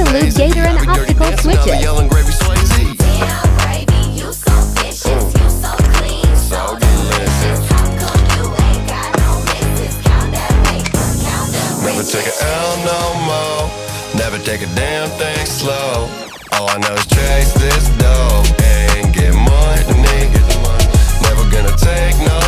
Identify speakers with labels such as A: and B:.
A: Interlude, Gator, and Optical Switches.
B: Yelling gravy Swayze.
C: Damn, baby, you so vicious, you so clean, so delicious. How come you ain't got no misses? Count that paper, count that
B: Never
C: riches.
B: take a L no more. Never take a damn thing slow. All I know is chase this dough and get money. Never gonna take no